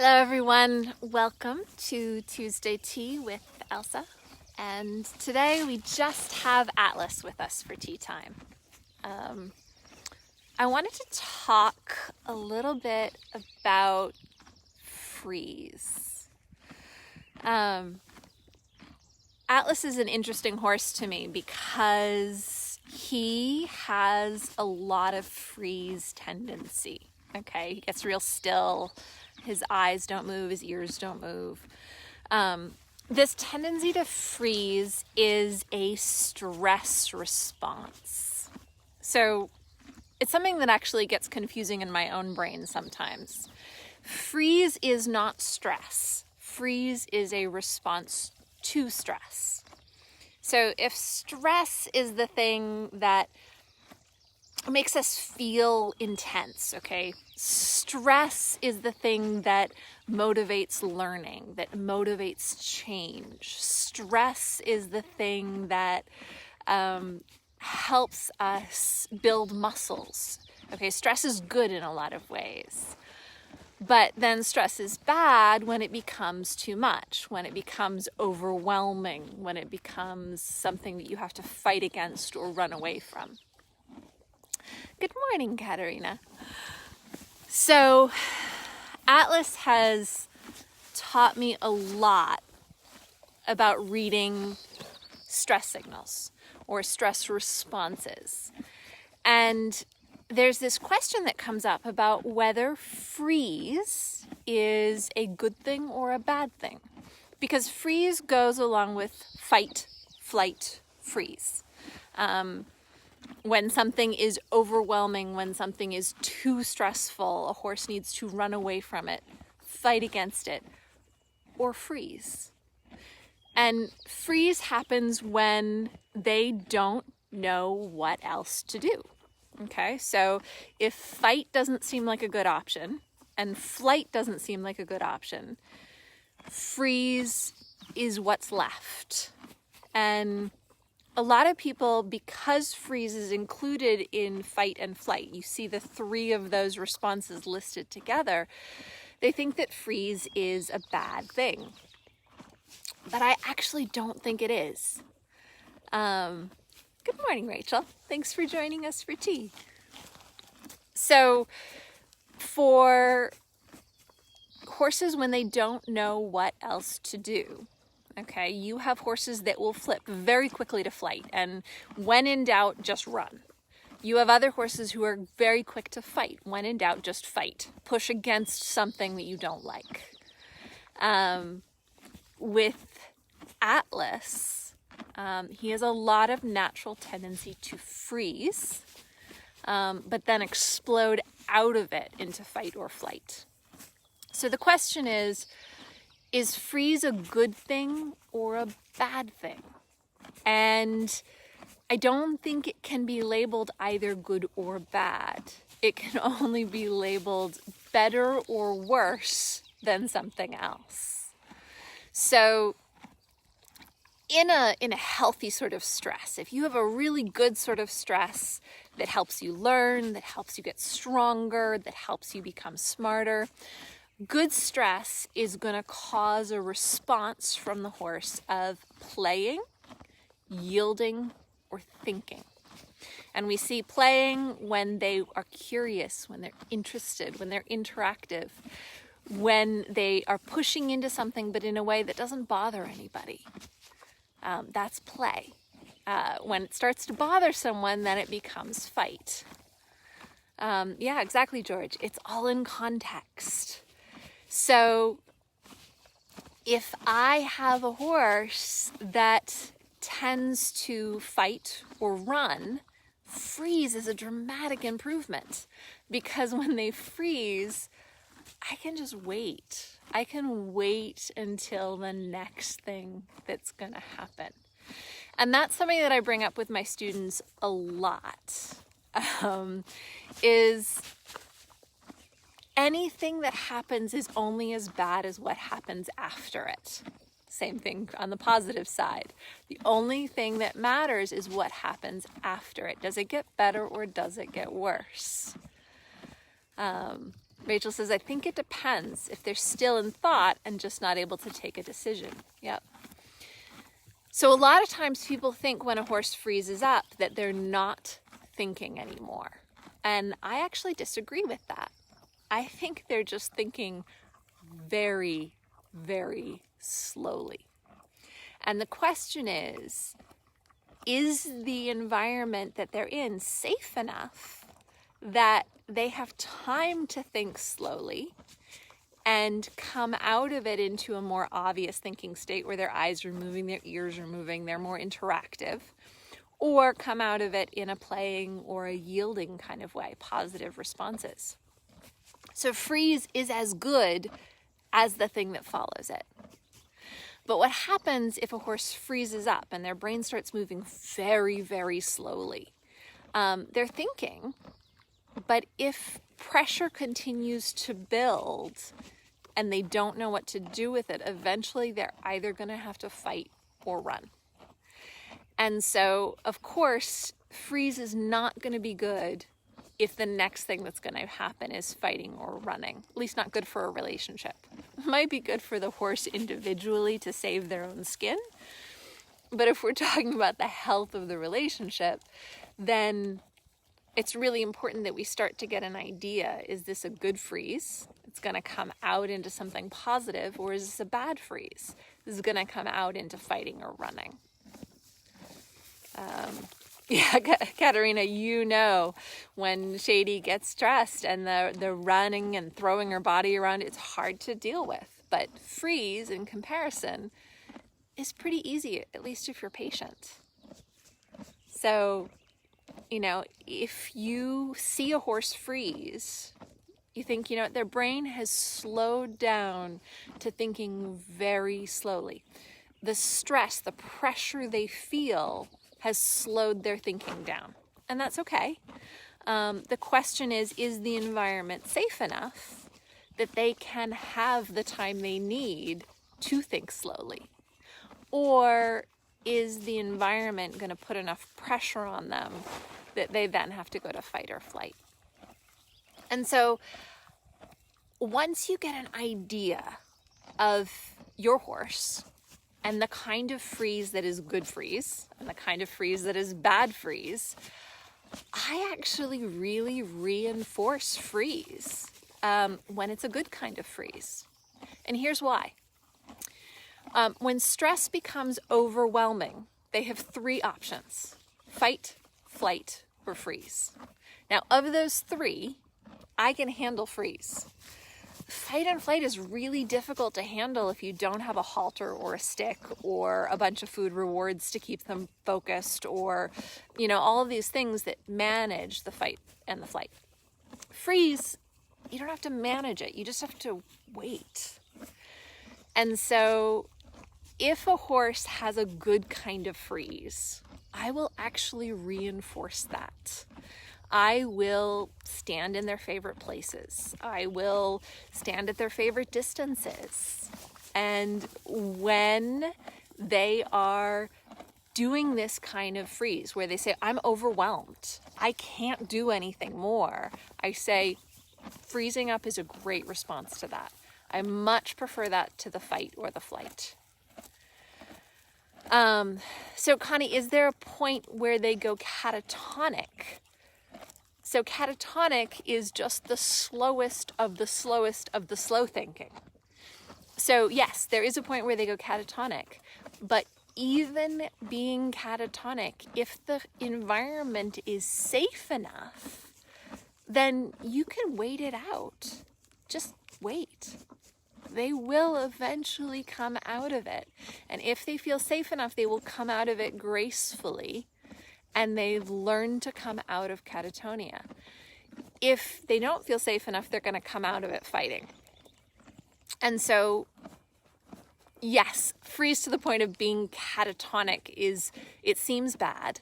Hello everyone, welcome to Tuesday Tea with Elsa, and today we just have Atlas with us for tea time. I wanted to talk a little bit about freeze. Atlas is an interesting horse to me because he has a lot of freeze tendency. Okay, he gets real still. His eyes don't move, his ears don't move. This tendency to freeze is a stress response. So it's something that actually gets confusing in my own brain sometimes. Freeze is not stress. Freeze is a response to stress. So if stress is the thing that makes us feel intense, okay? Stress is the thing that motivates learning, that motivates change. Stress is the thing that helps us build muscles. Okay, stress is good in a lot of ways. But then stress is bad when it becomes too much, when it becomes overwhelming, when it becomes something that you have to fight against or run away from. Good morning, Katerina. So, Atlas has taught me a lot about reading stress signals or stress responses. And there's this question that comes up about whether freeze is a good thing or a bad thing. Because freeze goes along with fight, flight, freeze. When something is overwhelming, when something is too stressful, a horse needs to run away from it, fight against it, or freeze. And freeze happens when they don't know what else to do. Okay, so if fight doesn't seem like a good option, and flight doesn't seem like a good option, freeze is what's left. And a lot of people, because freeze is included in fight and flight, you see the three of those responses listed together, they think that freeze is a bad thing. But I actually don't think it is. Good morning, Rachel. Thanks for joining us for tea. So, for horses when they don't know what else to do, okay, you have horses that will flip very quickly to flight, and when in doubt, just run. You have other horses who are very quick to fight. When in doubt, just fight. Push against something that you don't like. With Atlas, he has a lot of natural tendency to freeze, but then explode out of it into fight or flight. So the question is freeze a good thing or a bad thing? And I don't think it can be labeled either good or bad. It can only be labeled better or worse than something else. So in a healthy sort of stress, if you have a really good sort of stress that helps you learn, that helps you get stronger, that helps you become smarter, good stress is going to cause a response from the horse of playing, yielding, or thinking. And we see playing when they are curious, when they're interested, when they're interactive, when they are pushing into something but in a way that doesn't bother anybody. That's play. When it starts to bother someone, then it becomes fight. Yeah, exactly, George. It's all in context. So if I have a horse that tends to fight or run, freeze is a dramatic improvement, because when they freeze, I can just wait. I can wait until the next thing that's going to happen. And that's something that I bring up with my students a lot, is anything that happens is only as bad as what happens after it. Same thing on the positive side. The only thing that matters is what happens after it. Does it get better or does it get worse? Rachel says, I think it depends if they're still in thought and just not able to take a decision. Yep. So a lot of times people think when a horse freezes up that they're not thinking anymore. And I actually disagree with that. I think they're just thinking very, very slowly. And the question is the environment that they're in safe enough that they have time to think slowly and come out of it into a more obvious thinking state where their eyes are moving, their ears are moving, they're more interactive, or come out of it in a playing or a yielding kind of way, positive responses. So freeze is as good as the thing that follows it. But what happens if a horse freezes up and their brain starts moving very, very slowly? They're thinking, but if pressure continues to build and they don't know what to do with it, eventually they're either going to have to fight or run. And so, of course, freeze is not going to be good if the next thing that's going to happen is fighting or running. At least not good for a relationship. It might be good for the horse individually to save their own skin. But if we're talking about the health of the relationship, then it's really important that we start to get an idea. Is this a good freeze? It's going to come out into something positive, or is this a bad freeze? This is going to come out into fighting or running. Yeah, Katerina, you know, when Shady gets stressed and the running and throwing her body around, it's hard to deal with. But freeze, in comparison, is pretty easy, at least if you're patient. So, you know, if you see a horse freeze, you think, you know, their brain has slowed down to thinking very slowly. The stress, the pressure they feel has slowed their thinking down. And that's okay. The question is the environment safe enough that they can have the time they need to think slowly? Or is the environment going to put enough pressure on them that they then have to go to fight or flight? And so once you get an idea of your horse and the kind of freeze that is good freeze and the kind of freeze that is bad freeze, I actually really reinforce freeze when it's a good kind of freeze. And here's why. When stress becomes overwhelming, they have three options: fight, flight, or freeze. Now, of those three, I can handle freeze. Fight and flight is really difficult to handle if you don't have a halter or a stick or a bunch of food rewards to keep them focused, or, you know, all of these things that manage the fight and the flight. Freeze, you don't have to manage it. You just have to wait. And so if a horse has a good kind of freeze, I will actually reinforce that. I will stand in their favorite places. I will stand at their favorite distances. And when they are doing this kind of freeze, where they say, I'm overwhelmed, I can't do anything more, I say, freezing up is a great response to that. I much prefer that to the fight or the flight. So Connie, is there a point where they go catatonic? So catatonic is just the slowest of the slowest of the slow thinking. So yes, there is a point where they go catatonic, but even being catatonic, if the environment is safe enough, then you can wait it out. Just wait. They will eventually come out of it. And if they feel safe enough, they will come out of it gracefully. And they've learned to come out of catatonia. If they don't feel safe enough, they're going to come out of it fighting. And so, yes, freeze to the point of being catatonic it seems bad,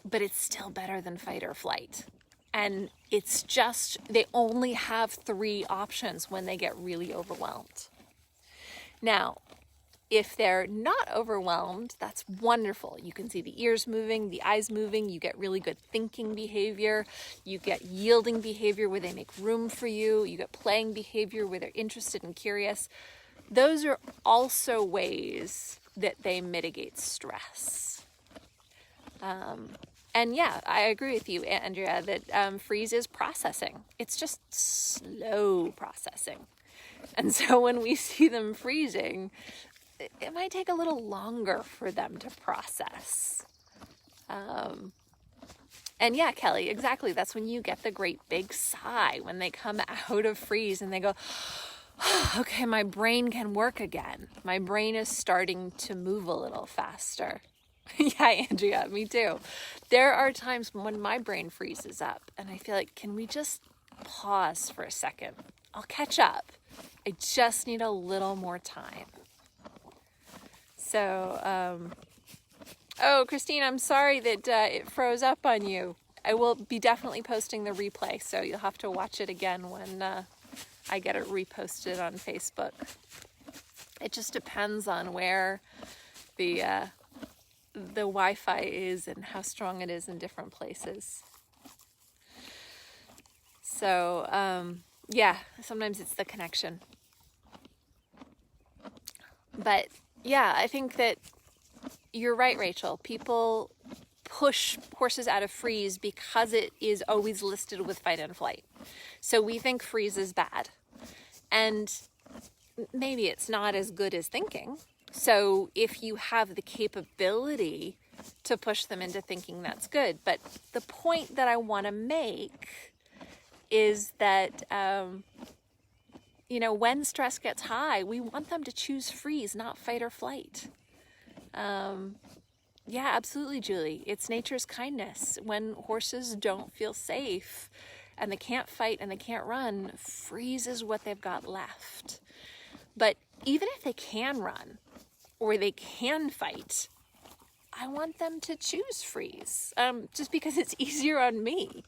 but it's still better than fight or flight. And it's just, they only have three options when they get really overwhelmed. Now, If they're not overwhelmed, that's wonderful. You can see the ears moving, the eyes moving, you get really good thinking behavior, you get yielding behavior where they make room for you, you get playing behavior where they're interested and curious. Those are also ways that they mitigate stress. And yeah, I agree with you, Andrea, that freeze is processing. It's just slow processing. And so when we see them freezing, it might take a little longer for them to process. And yeah, Kelly, exactly. That's when you get the great big sigh when they come out of freeze and they go, okay, my brain can work again. My brain is starting to move a little faster. Yeah, Andrea, me too. There are times when my brain freezes up and I feel like, can we just pause for a second? I'll catch up. I just need a little more time. So, oh, Christine, I'm sorry that it froze up on you. I will be definitely posting the replay, so you'll have to watch it again when I get it reposted on Facebook. It just depends on where the Wi-Fi is and how strong it is in different places. So, yeah, sometimes it's the connection. But yeah, I think that you're right, Rachel. People push horses out of freeze because it is always listed with fight and flight. So we think freeze is bad. And maybe it's not as good as thinking. So if you have the capability to push them into thinking, that's good. But the point that I want to make is that, when stress gets high, we want them to choose freeze, not fight or flight. Yeah, absolutely, Julie. It's nature's kindness. When horses don't feel safe and they can't fight and they can't run, freeze is what they've got left. But even if they can run or they can fight, I want them to choose freeze, just because it's easier on me.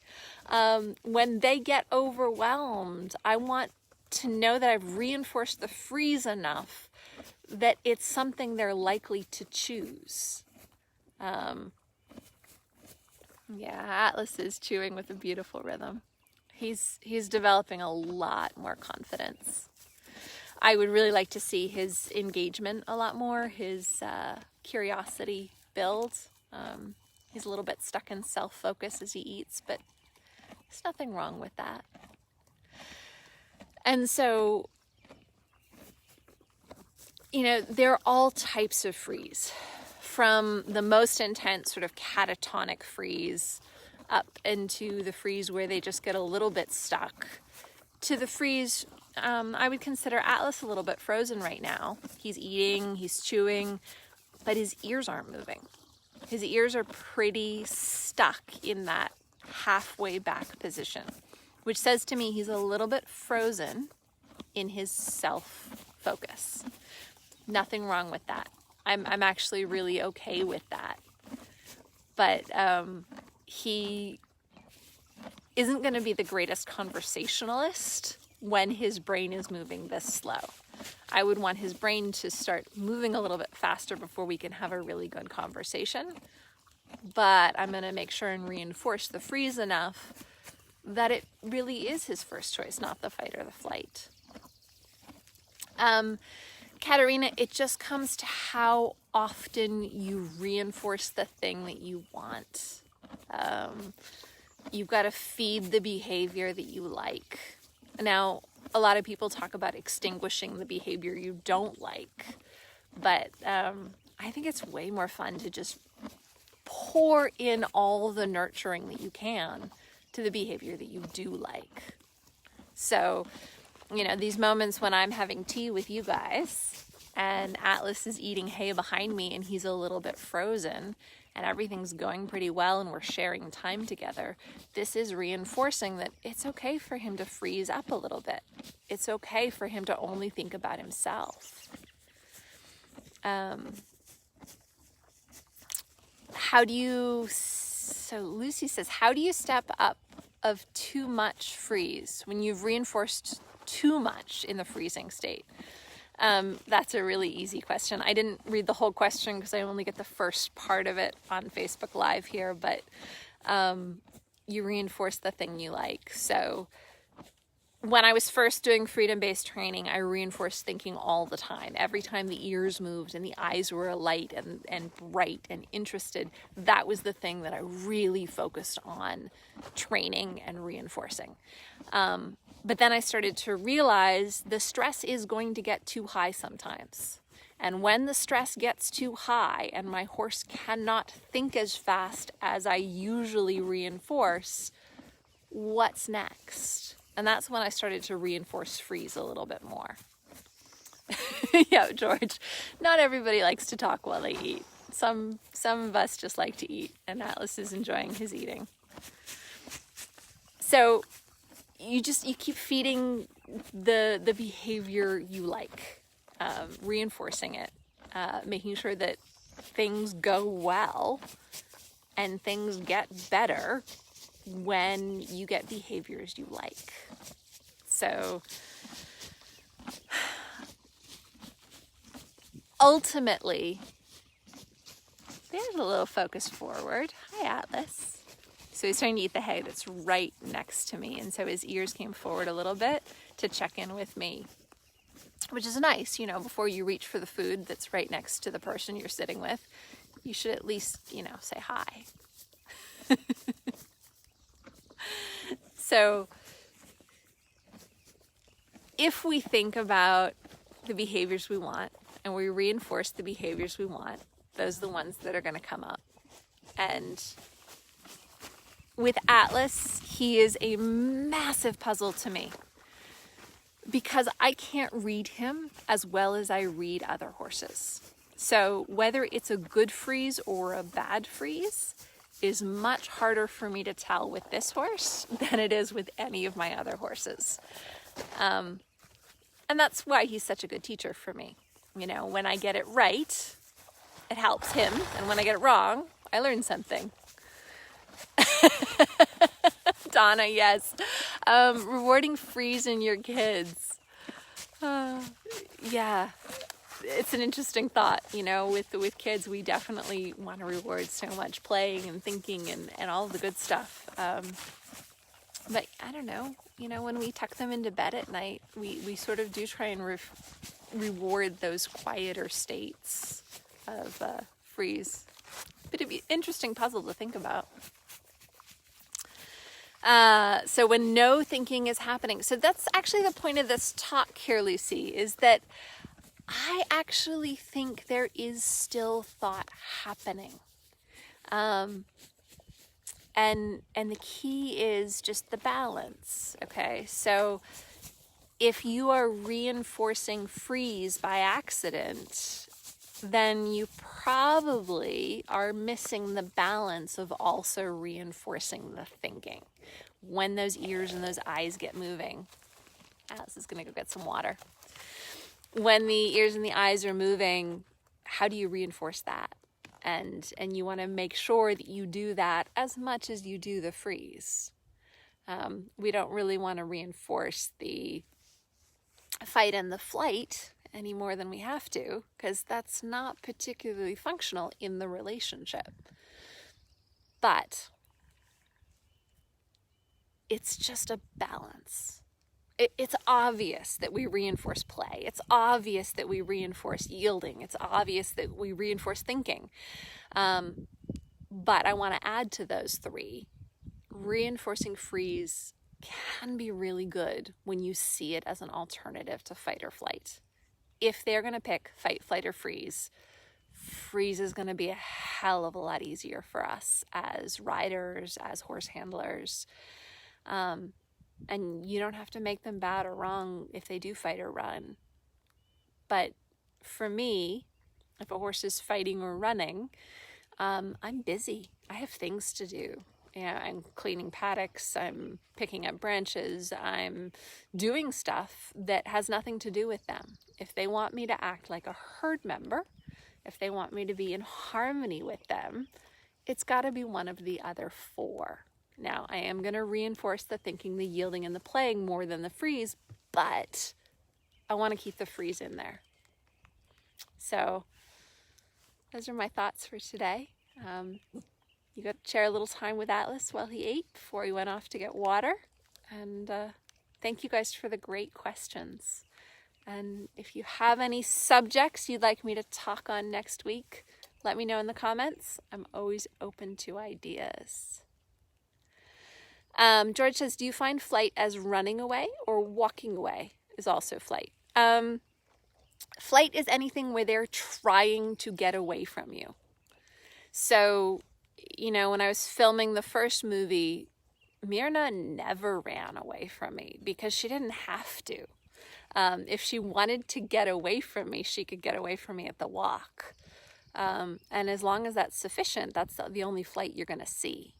When they get overwhelmed, I want to know that I've reinforced the freeze enough that it's something they're likely to choose. Yeah, Atlas is chewing with a beautiful rhythm. He's developing a lot more confidence. I would really like to see his engagement a lot more, his curiosity build. He's a little bit stuck in self-focus as he eats, but there's nothing wrong with that. And so, there are all types of freeze, from the most intense sort of catatonic freeze up into the freeze where they just get a little bit stuck, to the freeze, I would consider Atlas a little bit frozen right now. He's eating, he's chewing, but his ears aren't moving. His ears are pretty stuck in that halfway back position, which says to me he's a little bit frozen in his self-focus. Nothing wrong with that. I'm actually really okay with that. But he isn't going to be the greatest conversationalist when his brain is moving this slow. I would want his brain to start moving a little bit faster before we can have a really good conversation. But I'm going to make sure and reinforce the freeze enough that it really is his first choice, not the fight or the flight. Katerina, it just comes to how often you reinforce the thing that you want. You've got to feed the behavior that you like. Now, a lot of people talk about extinguishing the behavior you don't like, but I think it's way more fun to just pour in all the nurturing that you can to the behavior that you do like. So, these moments when I'm having tea with you guys and Atlas is eating hay behind me and he's a little bit frozen and everything's going pretty well and we're sharing time together, this is reinforcing that it's okay for him to freeze up a little bit. It's okay for him to only think about himself. So Lucy says, how do you step up of too much freeze when you've reinforced too much in the freezing state? That's a really easy question. I didn't read the whole question because I only get the first part of it on Facebook Live here, but you reinforce the thing you like. So when I was first doing freedom-based training, I reinforced thinking all the time. Every time the ears moved and the eyes were alight and bright and interested, that was the thing that I really focused on training and reinforcing. But then I started to realize the stress is going to get too high sometimes. And when the stress gets too high and my horse cannot think as fast as I usually reinforce, what's next? And that's when I started to reinforce freeze a little bit more. Yeah, George, not everybody likes to talk while they eat. Some of us just like to eat, and Atlas is enjoying his eating. So you keep feeding the behavior you like, reinforcing it, making sure that things go well and things get better when you get behaviors you like. So ultimately, there's a little focus forward. Hi, Atlas. So he's trying to eat the hay that's right next to me, and so his ears came forward a little bit to check in with me, which is nice. You know, before you reach for the food that's right next to the person you're sitting with, you should at least, say hi. So if we think about the behaviors we want and we reinforce the behaviors we want, those are the ones that are going to come up. And with Atlas, he is a massive puzzle to me because I can't read him as well as I read other horses. So whether it's a good freeze or a bad freeze is much harder for me to tell with this horse than it is with any of my other horses. And that's why he's such a good teacher for me. When I get it right, it helps him. And when I get it wrong, I learn something. Donna, yes. Rewarding freeze in your kids. Yeah. It's an interesting thought, with kids, we definitely want to reward so much playing and thinking and all the good stuff. But I don't know, when we tuck them into bed at night, we sort of do try and reward those quieter states of freeze. But it'd be an interesting puzzle to think about. So when no thinking is happening, so that's actually the point of this talk here, Lucy, is that I actually think there is still thought happening. And the key is just the balance, okay? So if you are reinforcing freeze by accident, then you probably are missing the balance of also reinforcing the thinking. When those ears and those eyes get moving, Alice is going to go get some water. When the ears and the eyes are moving, how do you reinforce that? And you want to make sure that you do that as much as you do the freeze. We don't really want to reinforce the fight and the flight any more than we have to, because that's not particularly functional in the relationship. But it's just a balance. It's obvious that we reinforce play. It's obvious that we reinforce yielding. It's obvious that we reinforce thinking. But I want to add to those three. Reinforcing freeze can be really good when you see it as an alternative to fight or flight. If they're going to pick fight, flight, or freeze, freeze is going to be a hell of a lot easier for us as riders, as horse handlers. And you don't have to make them bad or wrong if they do fight or run. But for me, if a horse is fighting or running, I'm busy. I have things to do. I'm cleaning paddocks, I'm picking up branches, I'm doing stuff that has nothing to do with them. If they want me to act like a herd member, if they want me to be in harmony with them, it's got to be one of the other four. Now, I am going to reinforce the thinking, the yielding, and the playing more than the freeze, but I want to keep the freeze in there. So those are my thoughts for today. You got to share a little time with Atlas while he ate before he went off to get water. And thank you guys for the great questions. And if you have any subjects you'd like me to talk on next week, let me know in the comments. I'm always open to ideas. George says, do you find flight as running away or walking away is also flight? Flight is anything where they're trying to get away from you. So, you know, when I was filming the first movie, Myrna never ran away from me because she didn't have to. If she wanted to get away from me, she could get away from me at the walk. And as long as that's sufficient, that's the only flight you're going to see.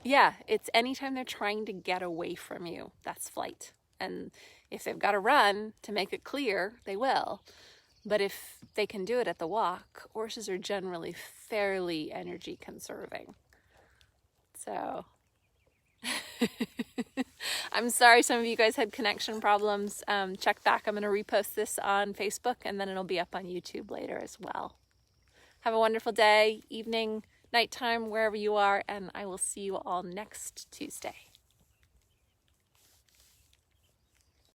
Yeah, it's anytime they're trying to get away from you, that's flight. And if they've got to run to make it clear, they will. But if they can do it at the walk, horses are generally fairly energy conserving. So I'm sorry some of you guys had connection problems. Check back. I'm going to repost this on Facebook, and then it'll be up on YouTube later as well. Have a wonderful day, evening, nighttime, wherever you are, and I will see you all next Tuesday.